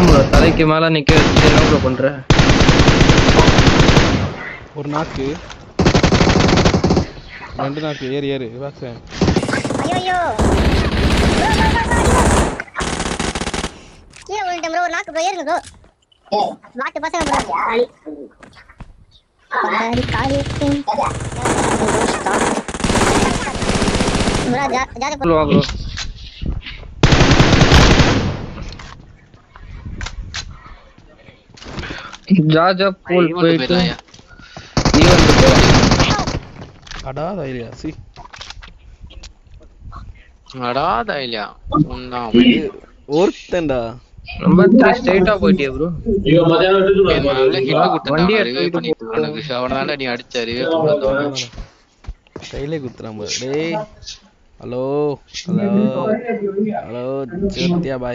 Bro தலைக்கு மேல நிக்க வச்சு என்ன ப்ரோ பண்ற? ஒரு நாக்கு 2 நாக்கு ஏறு வாசன். ஐயோ கீழே விழுந்துட்டேன் ப்ரோ. ஒரு நாக்கு ப்ரோ, ஏறுங்க ப்ரோ. வாட்டு பசங்க ப்ரோ. ப்ரோ வா ப்ரோ. ஜாஜா போல் போயிட்டு ஈவென்ட் போ. அடா தைலியா சி அடாதா இல்லையா உன்னா ஒருத்தன்டா நம்பர் 3 ஸ்ட்ரைட்டா போயிட்டியே ப்ரோ. நல்ல ஹிட் கொடுத்தா வண்டியை ரிவே தூக்கிட்டு பண்ணிட்டு அவனுக்கு அவனால நீ அடிச்ச ரிவே பண்ண கையிலே குத்துறான் பாரு. டேய் ஹலோ ஹலோ ஹலோ சேத்தியா பாய்.